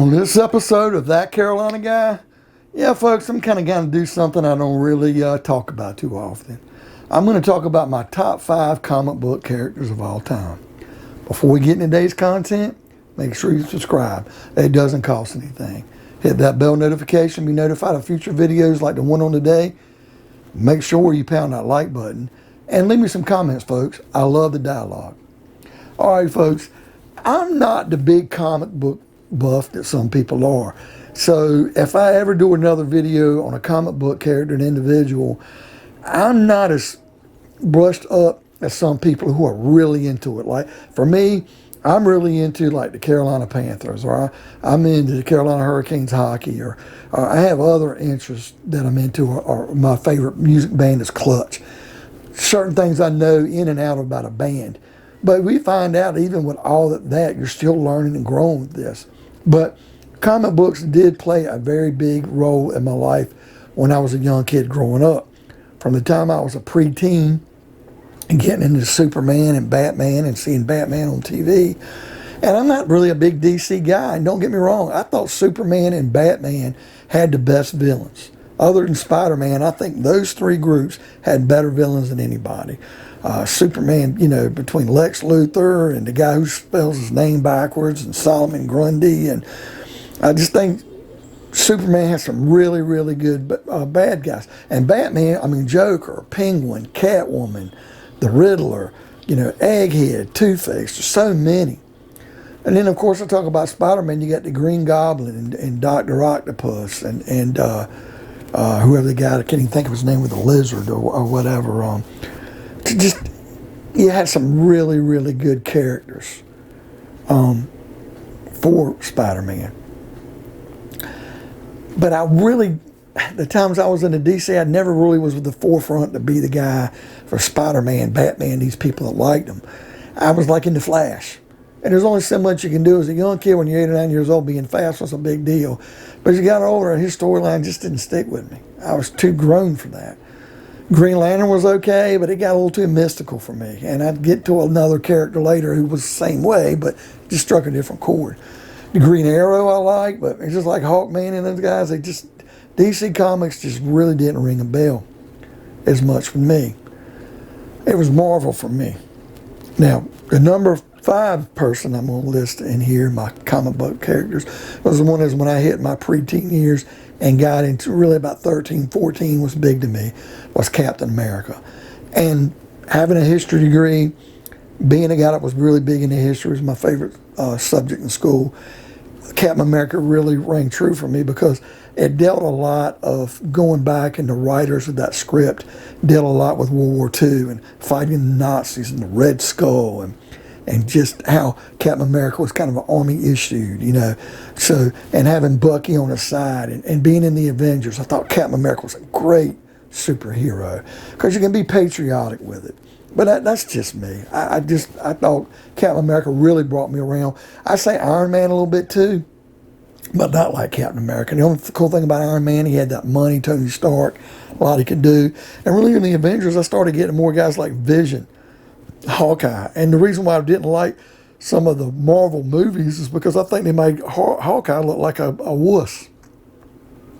On this episode of That Carolina Guy, yeah, folks, I'm kind of going to do something I don't really talk about too often. I'm going to talk about my top 5 comic book characters of all time. Before we get into today's content, make sure you subscribe. It doesn't cost anything. Hit that bell notification, be notified of future videos like the one on today. Make sure you pound that like button. And leave me some comments, folks. I love the dialogue. All right, folks, I'm not the big comic book buff that some people are. So if I ever do another video on a comic book character, an individual, I'm not as brushed up as some people who are really into it. Like for me, I'm really into like the Carolina Panthers, or I'm into the Carolina Hurricanes hockey, or I have other interests that I'm into, or my favorite music band is Clutch. Certain things I know in and out about a band. But we find out even with all of that, you're still learning and growing with this. But comic books did play a very big role in my life when I was a young kid growing up. From the time I was a preteen and getting into Superman and Batman and seeing Batman on TV. And I'm not really a big DC guy, and don't get me wrong, I thought Superman and Batman had the best villains. Other than Spider-Man, I think those three groups had better villains than anybody. Superman, between Lex Luthor and the guy who spells his name backwards and Solomon Grundy. And I just think Superman has some really, really good bad guys. And Batman, Joker, Penguin, Catwoman, the Riddler, Egghead, Two-Face, there's so many. And then, of course, I talk about Spider-Man, you got the Green Goblin and Dr. Octopus and whoever the guy, I can't even think of his name, with the lizard or whatever. You had some really, really good characters for Spider-Man. But the times I was in the DC, I never really was at the forefront to be the guy for Spider-Man, Batman, these people that liked them. I was like in the Flash. And there's only so much you can do as a young kid when you're 8 or 9 years old. Being fast was a big deal. But as you got older, his storyline just didn't stick with me. I was too grown for that. Green Lantern was okay, but it got a little too mystical for me. And I'd get to another character later who was the same way, but just struck a different chord. The Green Arrow I like, but it's just like Hawkman and those guys. DC Comics just really didn't ring a bell as much for me. It was Marvel for me. Now, the number 5 person I'm going to list in here, my comic book characters, was the one is when I hit my preteen years and got into really about 13, 14 was big to me, was Captain America. And having a history degree, being a guy that was really big into history was my favorite subject in school. Captain America really rang true for me because it dealt a lot of going back, and the writers of that script dealt a lot with World War II and fighting the Nazis and the Red Skull and just how Captain America was kind of an army issued, So, and having Bucky on his side and being in the Avengers, I thought Captain America was a great superhero because you can be patriotic with it. But that's just me. I thought Captain America really brought me around. I say Iron Man a little bit too, but not like Captain America. The only cool thing about Iron Man, he had that money, Tony Stark, a lot he could do. And really in the Avengers, I started getting more guys like Vision, Hawkeye. And the reason why I didn't like some of the Marvel movies is because I think they made Hawkeye look like a wuss.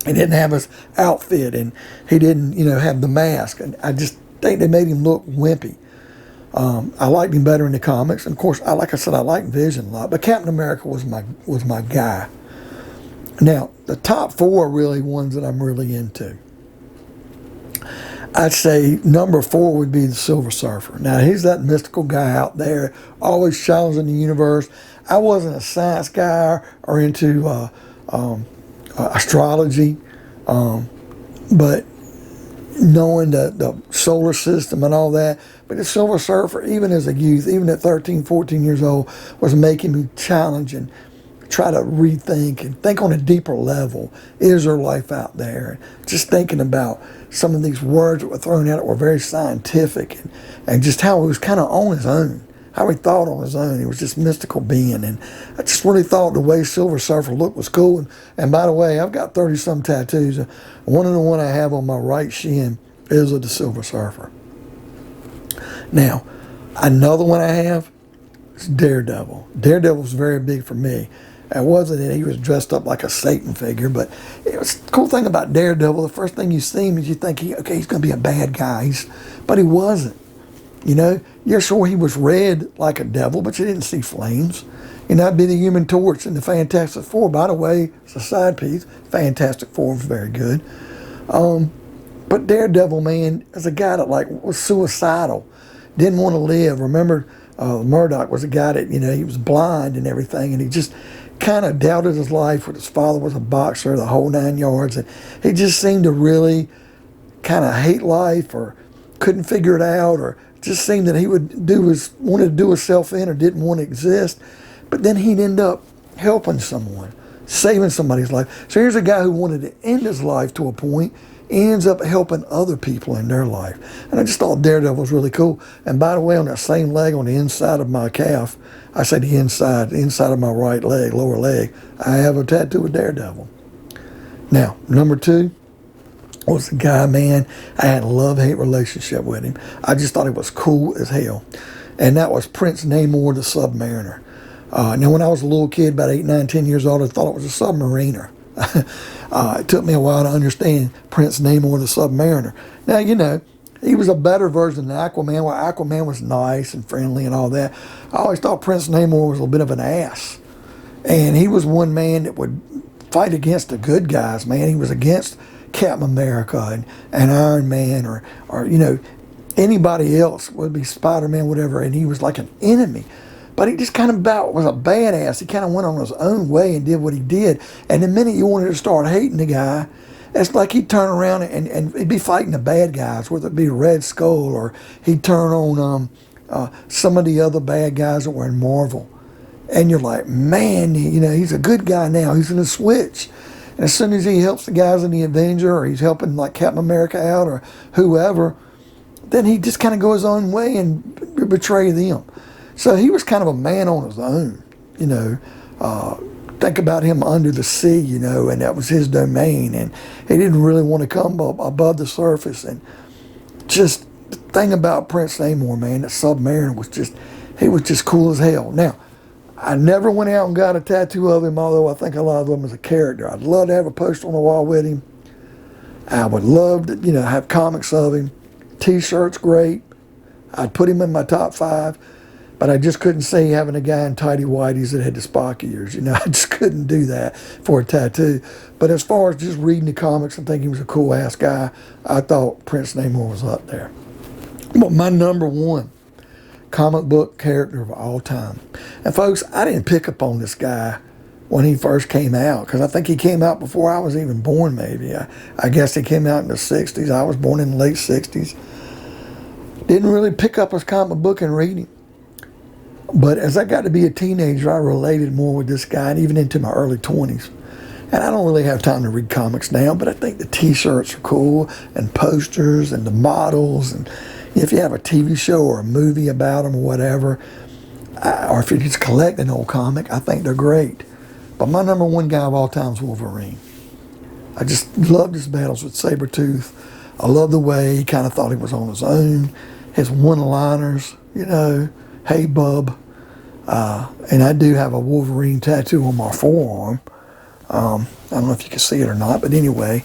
He didn't have his outfit, and he didn't, have the mask. And I just think they made him look wimpy. I liked him better in the comics. And of course, like I said, I like Vision a lot. But Captain America was my guy. Now, the top 4 are really ones that I'm really into. I'd say number 4 would be the Silver Surfer. Now, he's that mystical guy out there, always challenging the universe. I wasn't a science guy or into astrology, but knowing the solar system and all that. But the Silver Surfer, even as a youth, even at 13, 14 years old, was making me challenge and try to rethink and think on a deeper level. Is there life out there? Just thinking about some of these words that were thrown out that were very scientific and just how he was kind of on his own, how he thought on his own. He was just mystical being. And I just really thought the way Silver Surfer looked was cool. And by the way, I've got 30-some tattoos. One of the one I have on my right shin is of the Silver Surfer. Now, another one I have is Daredevil. Daredevil was very big for me. It wasn't that he was dressed up like a Satan figure, but it was the cool thing about Daredevil. The first thing you see him is you think, okay, he's going to be a bad guy. But he wasn't. You know, you're sure he was red like a devil, but you didn't see flames. You know, that'd be the Human Torch in the Fantastic Four. By the way, it's a side piece. Fantastic Four was very good. But Daredevil, man, is a guy that was suicidal, didn't want to live. Remember, Murdoch was a guy that, you know, he was blind and everything, and he just kind of doubted his life. His father was a boxer, the whole 9 yards, and he just seemed to really kind of hate life, or couldn't figure it out, or just seemed that he wanted to do himself in, or didn't want to exist. But then he'd end up helping someone, saving somebody's life. So here's a guy who wanted to end his life to a point, ends up helping other people in their life. And I just thought Daredevil was really cool. And by the way, on that same leg, on the inside of my calf, I say the inside of my right leg, lower leg, I have a tattoo of Daredevil. Now, number 2 was a guy, man, I had a love-hate relationship with him. I just thought he was cool as hell. And that was Prince Namor, the Submariner. Now, when I was a little kid, about 8, 9, 10 years old, I thought it was a submariner. It took me a while to understand Prince Namor, the Submariner. Now, you know, he was a better version than Aquaman, where Aquaman was nice and friendly and all that. I always thought Prince Namor was a little bit of an ass. And he was one man that would fight against the good guys, man. He was against Captain America and Iron Man, or you know, anybody else, would be Spider-Man, whatever, and he was like an enemy. But he just kind of was a badass. He kind of went on his own way and did what he did. And the minute you wanted to start hating the guy, it's like he'd turn around and he'd be fighting the bad guys, whether it be Red Skull, or he'd turn on some of the other bad guys that were in Marvel. And you're like, man, you know, he's a good guy now. He's going to switch. And as soon as he helps the guys in the Avenger, or he's helping like Captain America out, or whoever, then he just kind of goes his own way and betray them. So he was kind of a man on his own, you know. Think about him under the sea, you know, and that was his domain. And he didn't really want to come above the surface. And just the thing about Prince Namor, man, that Submariner he was just cool as hell. Now, I never went out and got a tattoo of him, although I think a lot of them as a character. I'd love to have a poster on the wall with him. I would love to, you know, have comics of him. T-shirts, great. I'd put him in my top 5. But I just couldn't see having a guy in tighty whities that had the Spock ears. You know, I just couldn't do that for a tattoo. But as far as just reading the comics and thinking he was a cool-ass guy, I thought Prince Namor was up there. But my number 1 comic book character of all time. And folks, I didn't pick up on this guy when he first came out, because I think he came out before I was even born, maybe. I guess he came out in the 60s. I was born in the late 60s. Didn't really pick up his comic book and read him. But as I got to be a teenager, I related more with this guy, and even into my early 20s. And I don't really have time to read comics now, but I think the T-shirts are cool, and posters, and the models, and if you have a TV show or a movie about them or whatever, or if you're just collecting an old comic, I think they're great. But my number 1 guy of all time is Wolverine. I just loved his battles with Sabretooth. I love the way he kind of thought he was on his own. His one-liners, you know, hey, bub. And I do have a Wolverine tattoo on my forearm. I don't know if you can see it or not, but anyway,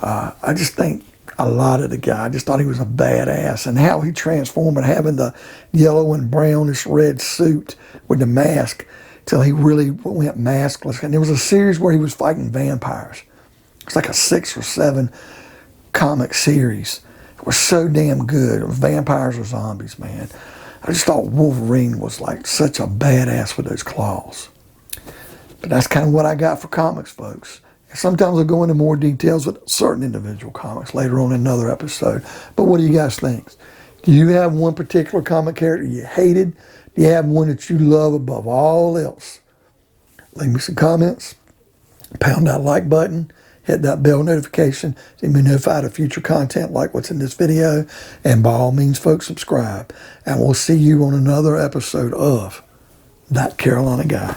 I just think a lot of the guy. I just thought he was a badass, and how he transformed and having the yellow and brownish red suit with the mask till he really went maskless. And there was a series where he was fighting vampires. It's like a 6 or 7 comic series. It was so damn good. It was vampires or zombies, man. I just thought Wolverine was like such a badass with those claws. But that's kind of what I got for comics, folks. And sometimes I'll go into more details with certain individual comics later on in another episode. But what do you guys think? Do you have one particular comic character you hated? Do you have one that you love above all else? Leave me some comments. Pound that like button. Hit that bell notification to be notified of future content like what's in this video. And by all means, folks, subscribe. And we'll see you on another episode of That Carolina Guy.